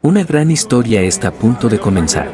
Una gran historia está a punto de comenzar.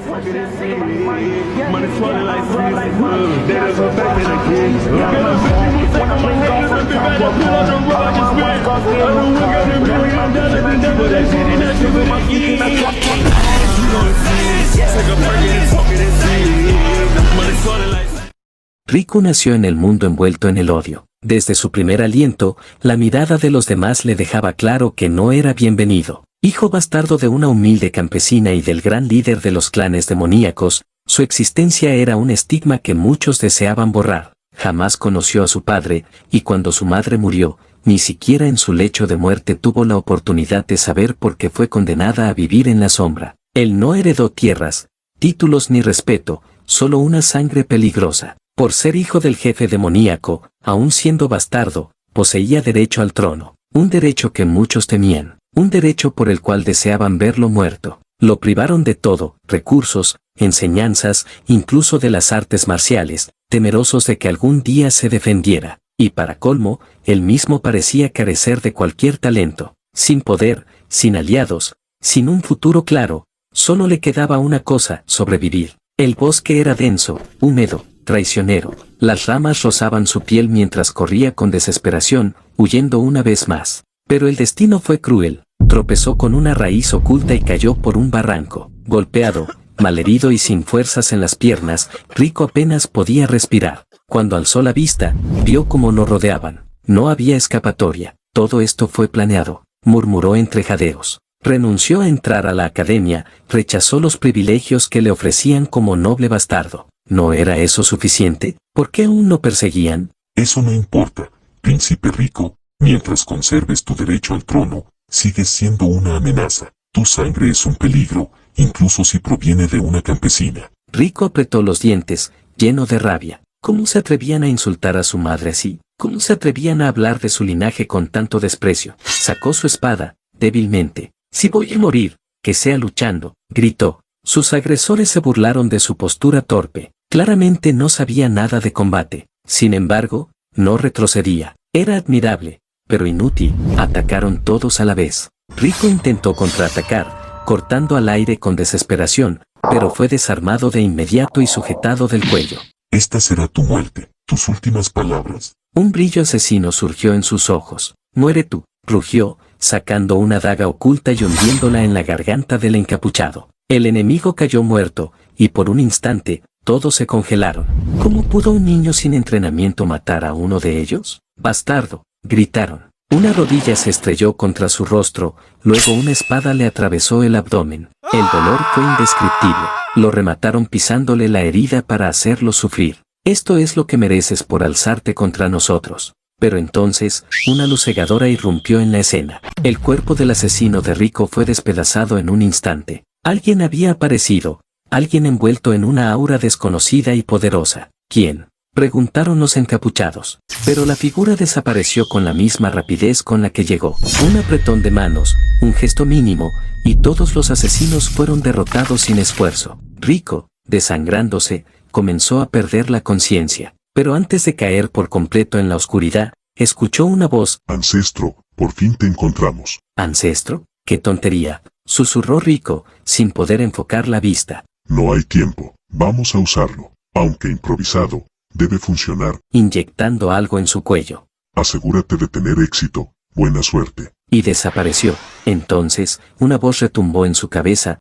Rico nació en el mundo envuelto en el odio. Desde su primer aliento, la mirada de los demás le dejaba claro que no era bienvenido. Hijo bastardo de una humilde campesina y del gran líder de los clanes demoníacos, su existencia era un estigma que muchos deseaban borrar. Jamás conoció a su padre, y cuando su madre murió, ni siquiera en su lecho de muerte tuvo la oportunidad de saber por qué fue condenada a vivir en la sombra. Él no heredó tierras, títulos ni respeto, solo una sangre peligrosa. Por ser hijo del jefe demoníaco, aun siendo bastardo, poseía derecho al trono, un derecho que muchos temían, un derecho por el cual deseaban verlo muerto. Lo privaron de todo, recursos, enseñanzas, incluso de las artes marciales, temerosos de que algún día se defendiera, y para colmo, él mismo parecía carecer de cualquier talento, sin poder, sin aliados, sin un futuro claro, solo le quedaba una cosa, sobrevivir. El bosque era denso, húmedo, traicionero, las ramas rozaban su piel mientras corría con desesperación, huyendo una vez más. Pero el destino fue cruel, tropezó con una raíz oculta y cayó por un barranco. Golpeado, malherido y sin fuerzas en las piernas, Rico apenas podía respirar. Cuando alzó la vista, vio cómo lo rodeaban. No había escapatoria, todo esto fue planeado, murmuró entre jadeos. Renunció a entrar a la academia, rechazó los privilegios que le ofrecían como noble bastardo. ¿No era eso suficiente? ¿Por qué aún no perseguían? Eso no importa, príncipe Rico. Mientras conserves tu derecho al trono, sigues siendo una amenaza. Tu sangre es un peligro, incluso si proviene de una campesina. Rico apretó los dientes, lleno de rabia. ¿Cómo se atrevían a insultar a su madre así? ¿Cómo se atrevían a hablar de su linaje con tanto desprecio? Sacó su espada, débilmente. Si voy a morir, que sea luchando, gritó. Sus agresores se burlaron de su postura torpe. Claramente no sabía nada de combate. Sin embargo, no retrocedía. Era admirable, pero inútil. Atacaron todos a la vez. Rico intentó contraatacar, cortando al aire con desesperación, pero fue desarmado de inmediato y sujetado del cuello. Esta será tu muerte, tus últimas palabras. Un brillo asesino surgió en sus ojos. Muere tú, rugió, sacando una daga oculta y hundiéndola en la garganta del encapuchado. El enemigo cayó muerto, y por un instante, todos se congelaron. ¿Cómo pudo un niño sin entrenamiento matar a uno de ellos? ¡Bastardo!, gritaron. Una rodilla se estrelló contra su rostro, luego una espada le atravesó el abdomen. El dolor fue indescriptible. Lo remataron pisándole la herida para hacerlo sufrir. Esto es lo que mereces por alzarte contra nosotros. Pero entonces, una luz cegadora irrumpió en la escena. El cuerpo del asesino de Rico fue despedazado en un instante. Alguien había aparecido, alguien envuelto en una aura desconocida y poderosa. ¿Quién?, preguntaron los encapuchados. Pero la figura desapareció con la misma rapidez con la que llegó. Un apretón de manos, un gesto mínimo, y todos los asesinos fueron derrotados sin esfuerzo. Rico, desangrándose, comenzó a perder la conciencia. Pero antes de caer por completo en la oscuridad, escuchó una voz. Ancestro, por fin te encontramos. ¿Ancestro? ¡Qué tontería!, susurró Rico, sin poder enfocar la vista. No hay tiempo, vamos a usarlo. Aunque improvisado, debe funcionar. Inyectando algo en su cuello. Asegúrate de tener éxito, buena suerte. Y desapareció. Entonces, una voz retumbó en su cabeza.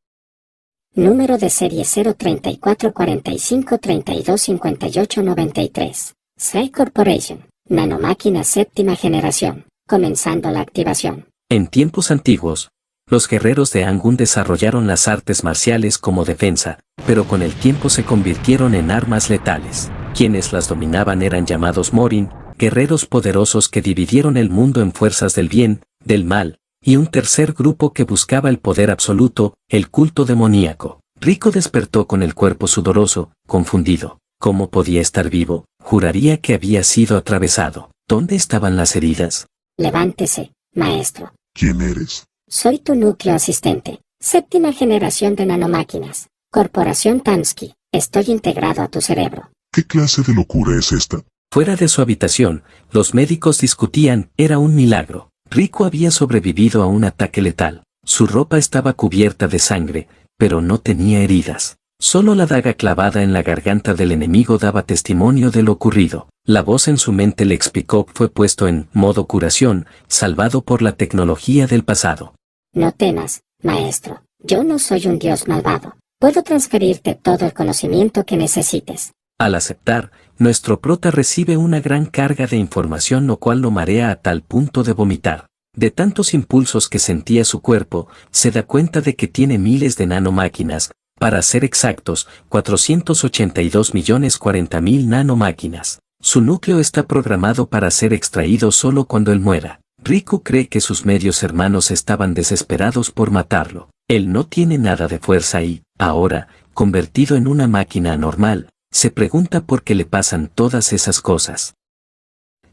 Número de serie 03445325893. Sai Corporation. Nanomáquina séptima generación. Comenzando la activación. En tiempos antiguos, los guerreros de Angun desarrollaron las artes marciales como defensa, pero con el tiempo se convirtieron en armas letales. Quienes las dominaban eran llamados Morin, guerreros poderosos que dividieron el mundo en fuerzas del bien, del mal, y un tercer grupo que buscaba el poder absoluto, el culto demoníaco. Rico despertó con el cuerpo sudoroso, confundido. ¿Cómo podía estar vivo? Juraría que había sido atravesado. ¿Dónde estaban las heridas? Levántese, maestro. ¿Quién eres? Soy tu núcleo asistente. Séptima generación de nanomáquinas. Corporación Tansky. Estoy integrado a tu cerebro. ¿Qué clase de locura es esta? Fuera de su habitación, los médicos discutían. Era un milagro. Rico había sobrevivido a un ataque letal. Su ropa estaba cubierta de sangre, pero no tenía heridas. Solo la daga clavada en la garganta del enemigo daba testimonio de lo ocurrido. La voz en su mente le explicó que fue puesto en modo curación, salvado por la tecnología del pasado. No temas, maestro. Yo no soy un dios malvado. Puedo transferirte todo el conocimiento que necesites. Al aceptar, nuestro prota recibe una gran carga de información, lo cual lo marea a tal punto de vomitar. De tantos impulsos que sentía su cuerpo, se da cuenta de que tiene miles de nanomáquinas, para ser exactos, 482.040.000 nanomáquinas. Su núcleo está programado para ser extraído solo cuando él muera. Riku cree que sus medios hermanos estaban desesperados por matarlo. Él no tiene nada de fuerza y, ahora, convertido en una máquina anormal, se pregunta por qué le pasan todas esas cosas.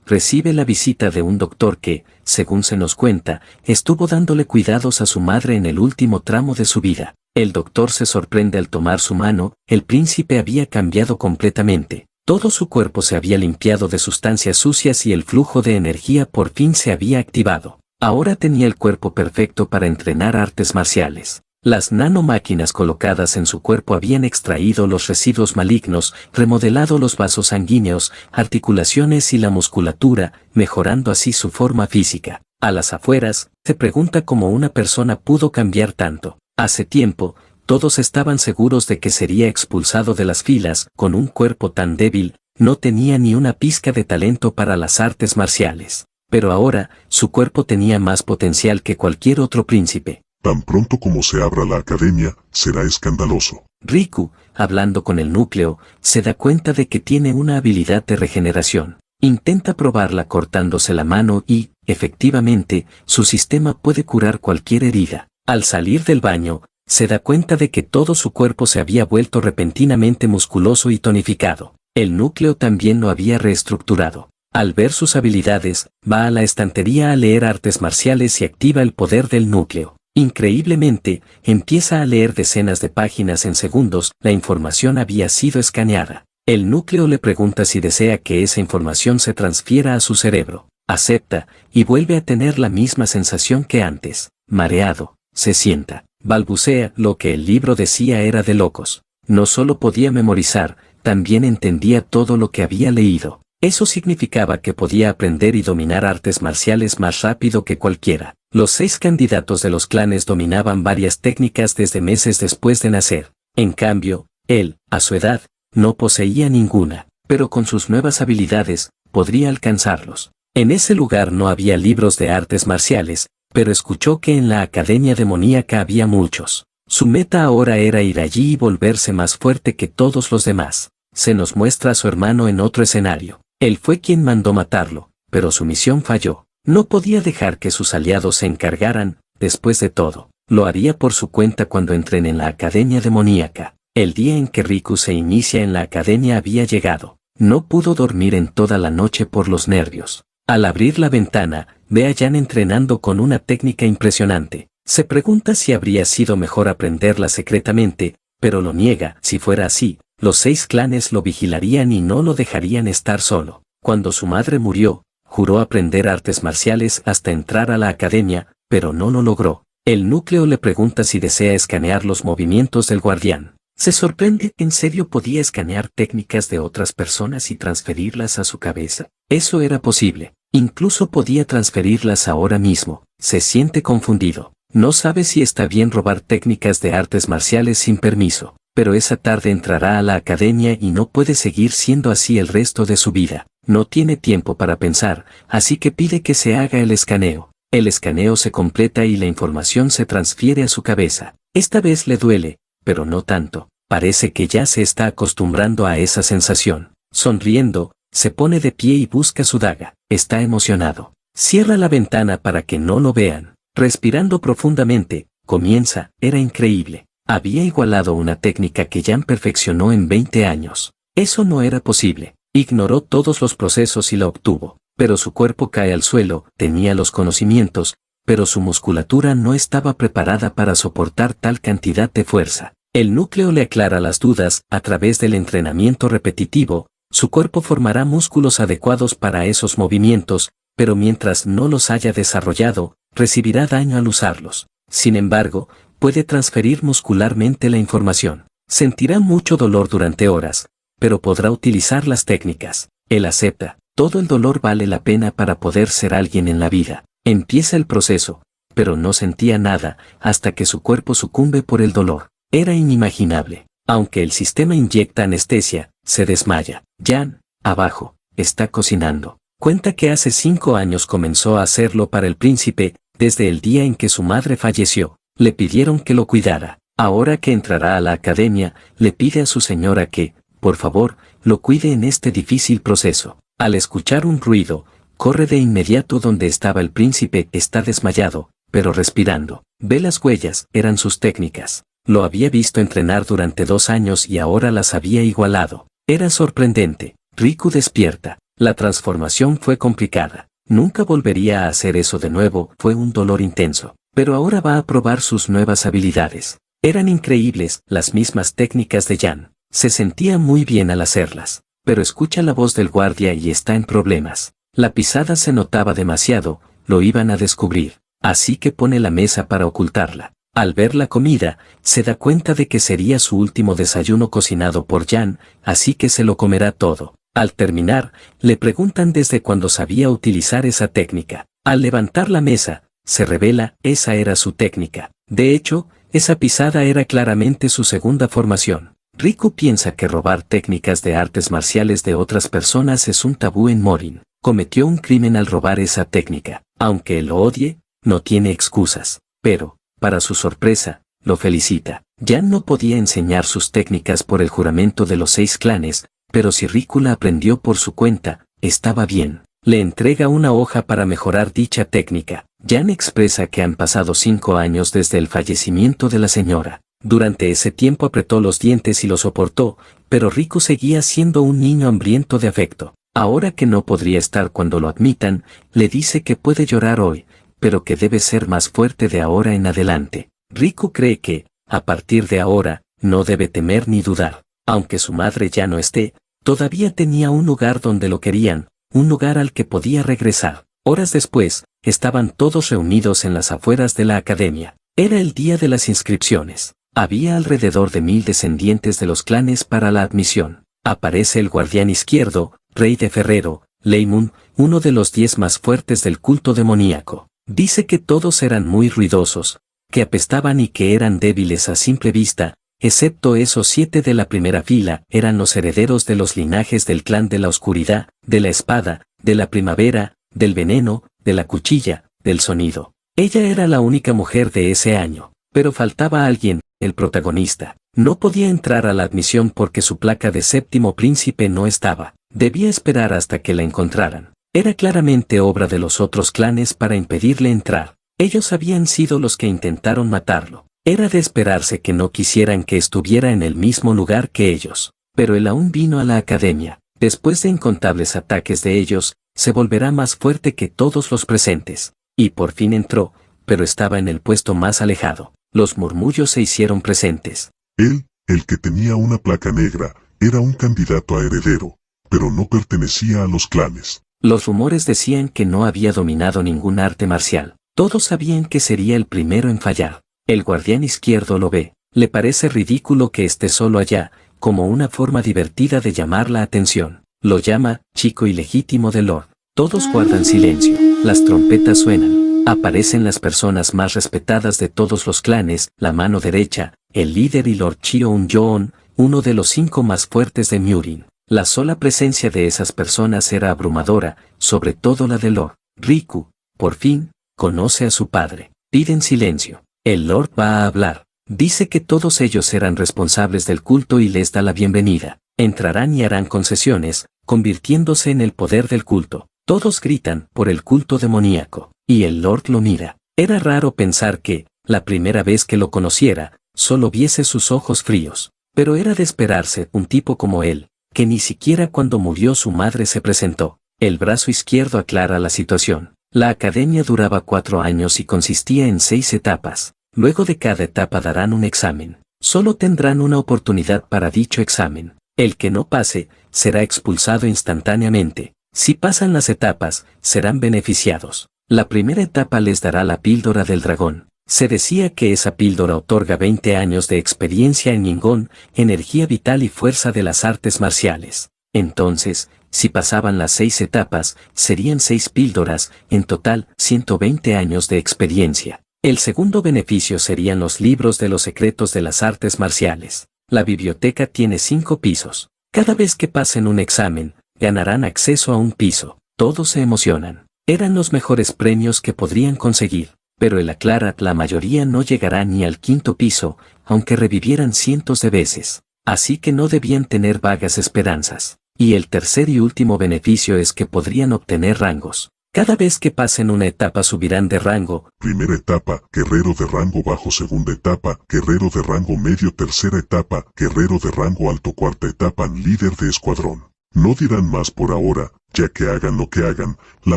Recibe la visita de un doctor que, según se nos cuenta, estuvo dándole cuidados a su madre en el último tramo de su vida. El doctor se sorprende al tomar su mano, el príncipe había cambiado completamente. Todo su cuerpo se había limpiado de sustancias sucias y el flujo de energía por fin se había activado. Ahora tenía el cuerpo perfecto para entrenar artes marciales. Las nanomáquinas colocadas en su cuerpo habían extraído los residuos malignos, remodelado los vasos sanguíneos, articulaciones y la musculatura, mejorando así su forma física. A las afueras, se pregunta cómo una persona pudo cambiar tanto. Hace tiempo, todos estaban seguros de que sería expulsado de las filas. Con un cuerpo tan débil, no tenía ni una pizca de talento para las artes marciales. Pero ahora, su cuerpo tenía más potencial que cualquier otro príncipe. Tan pronto como se abra la academia, será escandaloso. Riku, hablando con el núcleo, se da cuenta de que tiene una habilidad de regeneración. Intenta probarla cortándose la mano y, efectivamente, su sistema puede curar cualquier herida. Al salir del baño, se da cuenta de que todo su cuerpo se había vuelto repentinamente musculoso y tonificado. El núcleo también lo había reestructurado. Al ver sus habilidades, va a la estantería a leer artes marciales y activa el poder del núcleo. Increíblemente, empieza a leer decenas de páginas en segundos. La información había sido escaneada. El núcleo le pregunta si desea que esa información se transfiera a su cerebro. Acepta, y vuelve a tener la misma sensación que antes. Mareado, se sienta. Balbucea. Lo que el libro decía era de locos. No solo podía memorizar, también entendía todo lo que había leído. Eso significaba que podía aprender y dominar artes marciales más rápido que cualquiera. Los 6 candidatos de los clanes dominaban varias técnicas desde meses después de nacer. En cambio, él, a su edad, no poseía ninguna, pero con sus nuevas habilidades, podría alcanzarlos. En ese lugar no había libros de artes marciales, pero escuchó que en la Academia Demoníaca había muchos. Su meta ahora era ir allí y volverse más fuerte que todos los demás. Se nos muestra a su hermano en otro escenario. Él fue quien mandó matarlo, pero su misión falló. No podía dejar que sus aliados se encargaran. Después de todo, lo haría por su cuenta cuando entren en la Academia Demoníaca. El día en que Riku se inicia en la academia había llegado. No pudo dormir en toda la noche por los nervios. Al abrir la ventana, ve a Jan entrenando con una técnica impresionante. Se pregunta si habría sido mejor aprenderla secretamente, pero lo niega. Si fuera así, los 6 clanes lo vigilarían y no lo dejarían estar solo. Cuando su madre murió, juró aprender artes marciales hasta entrar a la academia, pero no lo logró. El núcleo le pregunta si desea escanear los movimientos del guardián. Se sorprende. ¿En serio podía escanear técnicas de otras personas y transferirlas a su cabeza? Eso era posible. Incluso podía transferirlas ahora mismo. Se siente confundido. No sabe si está bien robar técnicas de artes marciales sin permiso, pero esa tarde entrará a la academia y no puede seguir siendo así el resto de su vida. No tiene tiempo para pensar, así que pide que se haga el escaneo. El escaneo se completa y la información se transfiere a su cabeza. Esta vez le duele, pero no tanto. Parece que ya se está acostumbrando a esa sensación. Sonriendo, se pone de pie y busca su daga. Está emocionado. Cierra la ventana para que no lo vean. Respirando profundamente, comienza. Era increíble. Había igualado una técnica que Jan perfeccionó en 20 años. Eso no era posible. Ignoró todos los procesos y la obtuvo. Pero su cuerpo cae al suelo. Tenía los conocimientos, pero su musculatura no estaba preparada para soportar tal cantidad de fuerza. El núcleo le aclara las dudas. A través del entrenamiento repetitivo, su cuerpo formará músculos adecuados para esos movimientos, pero mientras no los haya desarrollado, recibirá daño al usarlos. Sin embargo, puede transferir muscularmente la información. Sentirá mucho dolor durante horas, pero podrá utilizar las técnicas. Él acepta, todo el dolor vale la pena para poder ser alguien en la vida. Empieza el proceso, pero no sentía nada hasta que su cuerpo sucumbe por el dolor. Era inimaginable. Aunque el sistema inyecta anestesia, se desmaya. Jan, abajo, está cocinando. Cuenta que hace 5 años comenzó a hacerlo para el príncipe, desde el día en que su madre falleció. Le pidieron que lo cuidara. Ahora que entrará a la academia, le pide a su señora que, por favor, lo cuide en este difícil proceso. Al escuchar un ruido, corre de inmediato donde estaba el príncipe. Está desmayado, pero respirando. Ve las huellas, eran sus técnicas. Lo había visto entrenar durante 2 años y ahora las había igualado. Era sorprendente. Riku despierta. La transformación fue complicada. Nunca volvería a hacer eso de nuevo, fue un dolor intenso. Pero ahora va a probar sus nuevas habilidades. Eran increíbles, las mismas técnicas de Jan. Se sentía muy bien al hacerlas. Pero escucha la voz del guardia y está en problemas. La pisada se notaba demasiado, lo iban a descubrir. Así que pone la mesa para ocultarla. Al ver la comida, se da cuenta de que sería su último desayuno cocinado por Jan, así que se lo comerá todo. Al terminar, le preguntan desde cuándo sabía utilizar esa técnica. Al levantar la mesa, se revela, esa era su técnica. De hecho, esa pisada era claramente su segunda formación. Riku piensa que robar técnicas de artes marciales de otras personas es un tabú en Morin. Cometió un crimen al robar esa técnica. Aunque él lo odie, no tiene excusas. Pero, para su sorpresa, lo felicita. Jan no podía enseñar sus técnicas por el juramento de los 6 clanes, pero si Riku la aprendió por su cuenta, estaba bien. Le entrega una hoja para mejorar dicha técnica. Jan expresa que han pasado 5 años desde el fallecimiento de la señora. Durante ese tiempo apretó los dientes y lo soportó, pero Riku seguía siendo un niño hambriento de afecto. Ahora que no podría estar cuando lo admitan, le dice que puede llorar hoy, pero que debe ser más fuerte de ahora en adelante. Riku cree que, a partir de ahora, no debe temer ni dudar. Aunque su madre ya no esté, todavía tenía un lugar donde lo querían, un lugar al que podía regresar. Horas después, estaban todos reunidos en las afueras de la academia. Era el día de las inscripciones. Había alrededor de 1000 descendientes de los clanes para la admisión. Aparece el guardián izquierdo, rey de Ferrero, Leimun, uno de los 10 más fuertes del culto demoníaco. Dice que todos eran muy ruidosos, que apestaban y que eran débiles a simple vista, excepto esos 7 de la primera fila, eran los herederos de los linajes del clan de la oscuridad, de la espada, de la primavera, del veneno, de la cuchilla, del sonido. Ella era la única mujer de ese año, pero faltaba alguien, el protagonista. No podía entrar a la admisión porque su placa de 7º príncipe no estaba. Debía esperar hasta que la encontraran. Era claramente obra de los otros clanes para impedirle entrar. Ellos habían sido los que intentaron matarlo. Era de esperarse que no quisieran que estuviera en el mismo lugar que ellos. Pero él aún vino a la academia. Después de incontables ataques de ellos, se volverá más fuerte que todos los presentes. Y por fin entró, pero estaba en el puesto más alejado. Los murmullos se hicieron presentes. Él, el que tenía una placa negra, era un candidato a heredero, pero no pertenecía a los clanes. Los rumores decían que no había dominado ningún arte marcial. Todos sabían que sería el primero en fallar. El guardián izquierdo lo ve. Le parece ridículo que esté solo allá, como una forma divertida de llamar la atención. Lo llama, chico ilegítimo de Lord. Todos guardan silencio. Las trompetas suenan. Aparecen las personas más respetadas de todos los clanes, la mano derecha, el líder y Lord Cheon-Joon, uno de los 5 más fuertes de Murin. La sola presencia de esas personas era abrumadora, sobre todo la de Lord. Riku, por fin, conoce a su padre. Piden silencio. El Lord va a hablar. Dice que todos ellos eran responsables del culto y les da la bienvenida. Entrarán y harán concesiones, convirtiéndose en el poder del culto. Todos gritan por el culto demoníaco, y el Lord lo mira. Era raro pensar que, la primera vez que lo conociera, solo viese sus ojos fríos. Pero era de esperarse un tipo como él, que ni siquiera cuando murió su madre se presentó. El brazo izquierdo aclara la situación. La academia duraba 4 años y consistía en 6 etapas. Luego de cada etapa darán un examen. Solo tendrán una oportunidad para dicho examen. El que no pase, será expulsado instantáneamente. Si pasan las etapas, serán beneficiados. La primera etapa les dará la píldora del dragón. Se decía que esa píldora otorga 20 años de experiencia en Ningón, energía vital y fuerza de las artes marciales. Entonces, si pasaban las 6 etapas, serían 6 píldoras, en total 120 años de experiencia. El segundo beneficio serían los libros de los secretos de las artes marciales. La biblioteca tiene 5 pisos. Cada vez que pasen un examen, ganarán acceso a un piso. Todos se emocionan. Eran los mejores premios que podrían conseguir. Pero él aclara, la mayoría no llegará ni al 5.º piso, aunque revivieran cientos de veces. Así que no debían tener vagas esperanzas. Y el tercer y último beneficio es que podrían obtener rangos. Cada vez que pasen una etapa subirán de rango. Primera etapa, guerrero de rango bajo. Segunda etapa, guerrero de rango medio. Tercera etapa, guerrero de rango alto. Cuarta etapa, líder de escuadrón. No dirán más por ahora, ya que hagan lo que hagan, la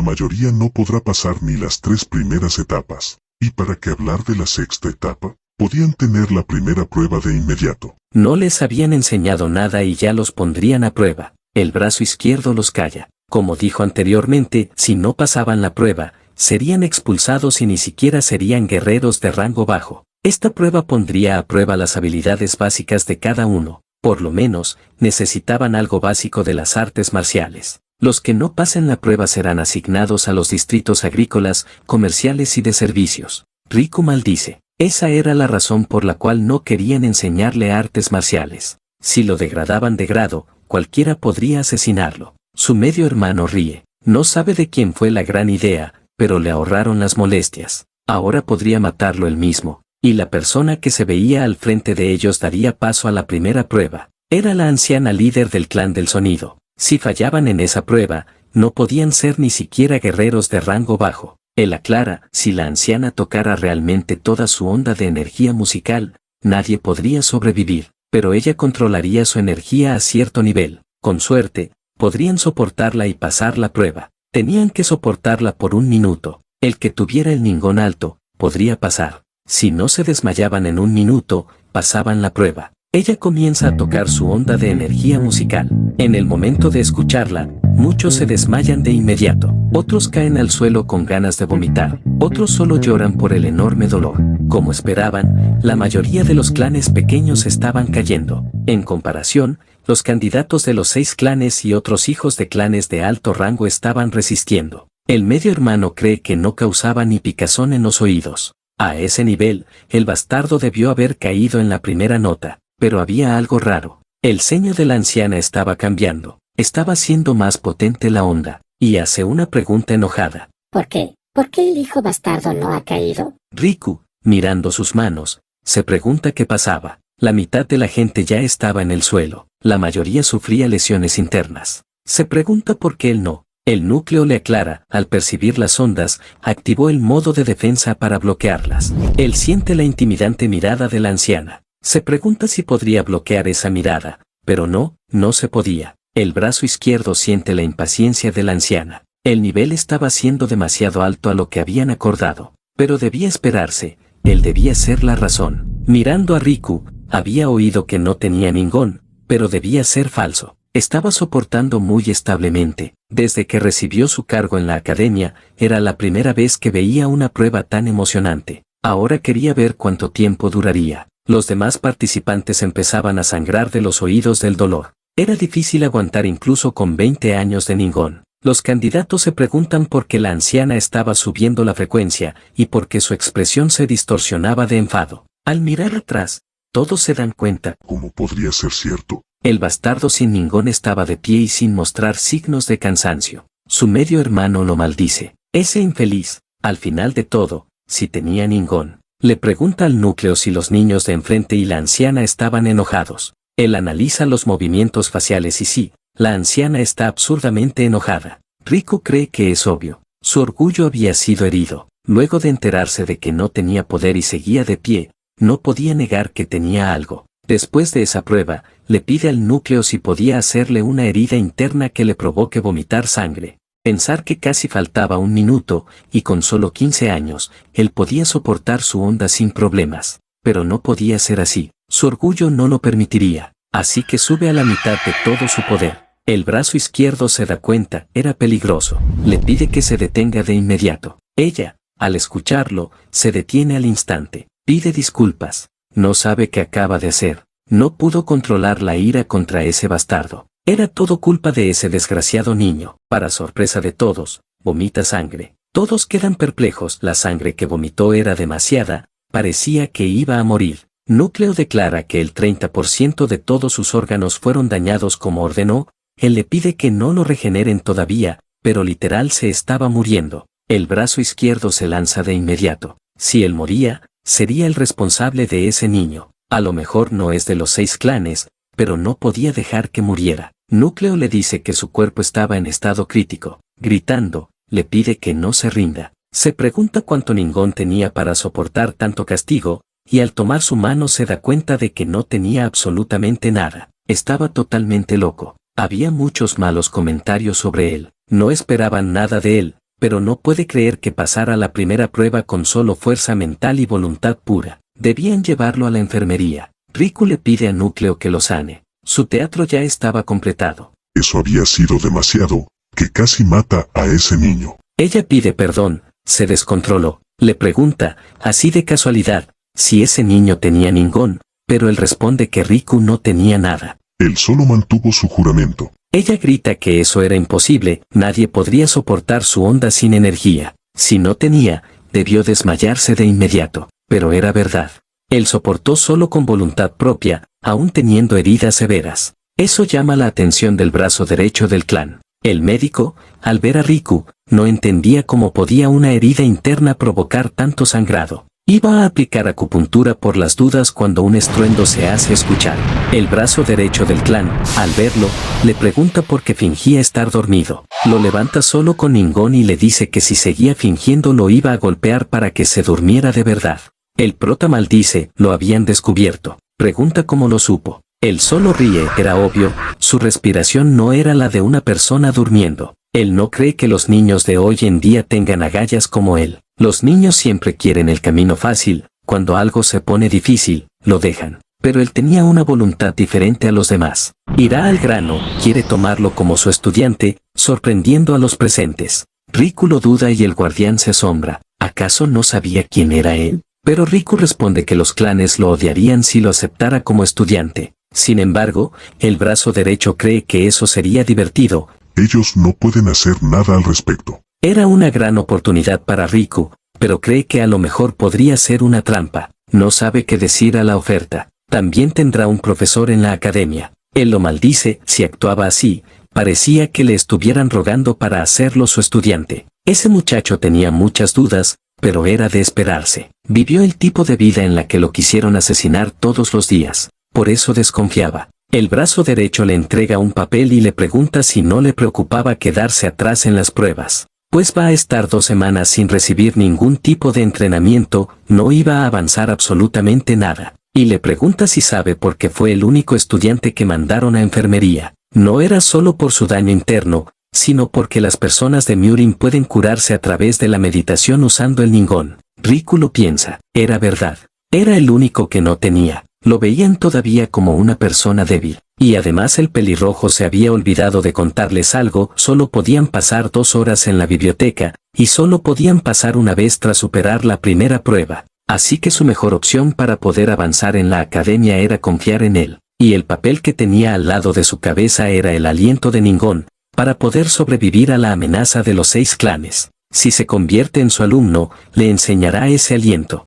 mayoría no podrá pasar ni las 3 primeras etapas. ¿Y para qué hablar de la sexta etapa? Podían tener la primera prueba de inmediato. No les habían enseñado nada y ya los pondrían a prueba. El brazo izquierdo los calla. Como dijo anteriormente, si no pasaban la prueba, serían expulsados y ni siquiera serían guerreros de rango bajo. Esta prueba pondría a prueba las habilidades básicas de cada uno. Por lo menos, necesitaban algo básico de las artes marciales. Los que no pasen la prueba serán asignados a los distritos agrícolas, comerciales y de servicios. Riku maldice. Esa era la razón por la cual no querían enseñarle artes marciales. Si lo degradaban de grado, cualquiera podría asesinarlo. Su medio hermano ríe. No sabe de quién fue la gran idea, pero le ahorraron las molestias. Ahora podría matarlo él mismo. Y la persona que se veía al frente de ellos daría paso a la primera prueba. Era la anciana líder del clan del sonido. Si fallaban en esa prueba, no podían ser ni siquiera guerreros de rango bajo. Él aclara, si la anciana tocara realmente toda su onda de energía musical, nadie podría sobrevivir, pero ella controlaría su energía a cierto nivel. Con suerte, podrían soportarla y pasar la prueba. Tenían que soportarla por 1 minuto. El que tuviera el Ningón alto, podría pasar. Si no se desmayaban en 1 minuto, pasaban la prueba. Ella comienza a tocar su onda de energía musical. En el momento de escucharla, muchos se desmayan de inmediato. Otros caen al suelo con ganas de vomitar. Otros solo lloran por el enorme dolor. Como esperaban, la mayoría de los clanes pequeños estaban cayendo. En comparación, los candidatos de los 6 clanes y otros hijos de clanes de alto rango estaban resistiendo. El medio hermano cree que no causaba ni picazón en los oídos. A ese nivel, el bastardo debió haber caído en la primera nota, pero había algo raro. El ceño de la anciana estaba cambiando. Estaba siendo más potente la onda, y hace una pregunta enojada. ¿Por qué? ¿Por qué el hijo bastardo no ha caído? Riku, mirando sus manos, se pregunta qué pasaba. La mitad de la gente ya estaba en el suelo. La mayoría sufría lesiones internas. Se pregunta por qué él no. El núcleo le aclara, al percibir las ondas, activó el modo de defensa para bloquearlas. Él siente la intimidante mirada de la anciana. Se pregunta si podría bloquear esa mirada, pero no se podía. El brazo izquierdo siente la impaciencia de la anciana. El nivel estaba siendo demasiado alto a lo que habían acordado. Pero debía esperarse, él debía ser la razón. Mirando a Riku, había oído que no tenía Ningón, pero debía ser falso. Estaba soportando muy establemente. Desde que recibió su cargo en la academia, era la primera vez que veía una prueba tan emocionante. Ahora quería ver cuánto tiempo duraría. Los demás participantes empezaban a sangrar de los oídos del dolor. Era difícil aguantar incluso con 20 años de Ningón. Los candidatos se preguntan por qué la anciana estaba subiendo la frecuencia y por qué su expresión se distorsionaba de enfado. Al mirar atrás, todos se dan cuenta. ¿Cómo podría ser cierto? El bastardo sin Ningón estaba de pie y sin mostrar signos de cansancio. Su medio hermano lo maldice. Ese infeliz, al final de todo, si tenía Ningón. Le pregunta al núcleo si los niños de enfrente y la anciana estaban enojados. Él analiza los movimientos faciales y sí, la anciana está absurdamente enojada. Riku cree que es obvio. Su orgullo había sido herido. Luego de enterarse de que no tenía poder y seguía de pie, no podía negar que tenía algo. Después de esa prueba, le pide al núcleo si podía hacerle una herida interna que le provoque vomitar sangre. Pensar que casi faltaba 1 minuto, y con solo 15 años, él podía soportar su onda sin problemas. Pero no podía ser así. Su orgullo no lo permitiría. Así que sube a la mitad de todo su poder. El brazo izquierdo se da cuenta, era peligroso. Le pide que se detenga de inmediato. Ella, Al escucharlo, se detiene al instante. Pide disculpas. No sabe qué acaba de hacer. No pudo controlar la ira contra ese bastardo. Era todo culpa de ese desgraciado niño. Para sorpresa de todos, vomita sangre. Todos quedan perplejos. La sangre que vomitó era demasiada. Parecía que iba a morir. Núcleo declara que el 30% de todos sus órganos fueron dañados como ordenó. Él le pide que no lo regeneren todavía, pero literal se estaba muriendo. El brazo izquierdo se lanza de inmediato. Si él moría, sería el responsable de ese niño. A lo mejor no es de los 6 clanes, pero no podía dejar que muriera. Núcleo le dice que su cuerpo estaba en estado crítico. Gritando, le pide que no se rinda. Se pregunta cuánto Ningón tenía para soportar tanto castigo, y al tomar su mano se da cuenta de que no tenía absolutamente nada. Estaba totalmente loco. Había muchos malos comentarios sobre él. No esperaban nada de él, pero no puede creer que pasara la primera prueba con solo fuerza mental y voluntad pura. Debían llevarlo a la enfermería. Riku le pide a Núcleo que lo sane. Su teatro ya estaba completado. Eso había sido demasiado, que casi mata a ese niño. Ella pide perdón, se descontroló. Le pregunta, así de casualidad, si ese niño tenía Ningón, pero él responde que Riku no tenía nada. Él solo mantuvo su juramento. Ella grita que eso era imposible, nadie podría soportar su onda sin energía. Si no tenía, debió desmayarse de inmediato, pero era verdad. Él soportó solo con voluntad propia, aún teniendo heridas severas. Eso llama la atención del brazo derecho del clan. El médico, al ver a Riku, no entendía cómo podía una herida interna provocar tanto sangrado. Iba a aplicar acupuntura por las dudas cuando un estruendo se hace escuchar. El brazo derecho del clan, al verlo, le pregunta por qué fingía estar dormido. Lo levanta solo con Ningón y le dice que si seguía fingiendo lo iba a golpear para que se durmiera de verdad. El prota maldice, lo habían descubierto. Pregunta cómo lo supo. Él solo ríe, era obvio, su respiración no era la de una persona durmiendo. Él no cree que los niños de hoy en día tengan agallas como él. Los niños siempre quieren el camino fácil, cuando algo se pone difícil, lo dejan. Pero él tenía una voluntad diferente a los demás. Irá al grano, quiere tomarlo como su estudiante, sorprendiendo a los presentes. Riku lo duda y el guardián se asombra. ¿Acaso no sabía quién era él? Pero Riku responde que los clanes lo odiarían si lo aceptara como estudiante. Sin embargo, el brazo derecho cree que eso sería divertido. Ellos no pueden hacer nada al respecto. Era una gran oportunidad para Riku, pero cree que a lo mejor podría ser una trampa. No sabe qué decir a la oferta. También tendrá un profesor en la academia. Él lo maldice, si actuaba así, parecía que le estuvieran rogando para hacerlo su estudiante. Ese muchacho tenía muchas dudas, pero era de esperarse. Vivió el tipo de vida en la que lo quisieron asesinar todos los días. Por eso desconfiaba. El brazo derecho le entrega un papel y le pregunta si no le preocupaba quedarse atrás en las pruebas. Pues va a estar 2 semanas sin recibir ningún tipo de entrenamiento, no iba a avanzar absolutamente nada. Y le pregunta si sabe por qué fue el único estudiante que mandaron a enfermería. No era solo por su daño interno, sino porque las personas de Murin pueden curarse a través de la meditación usando el Ningón. Riku lo piensa, era verdad. Era el único que no tenía. Lo veían todavía como una persona débil. Y además el pelirrojo se había olvidado de contarles algo, solo podían pasar 2 horas en la biblioteca, y solo podían pasar una vez tras superar la primera prueba. Así que su mejor opción para poder avanzar en la academia era confiar en él. Y el papel que tenía al lado de su cabeza era el aliento de Ningón, para poder sobrevivir a la amenaza de los 6 clanes. Si se convierte en su alumno, le enseñará ese aliento.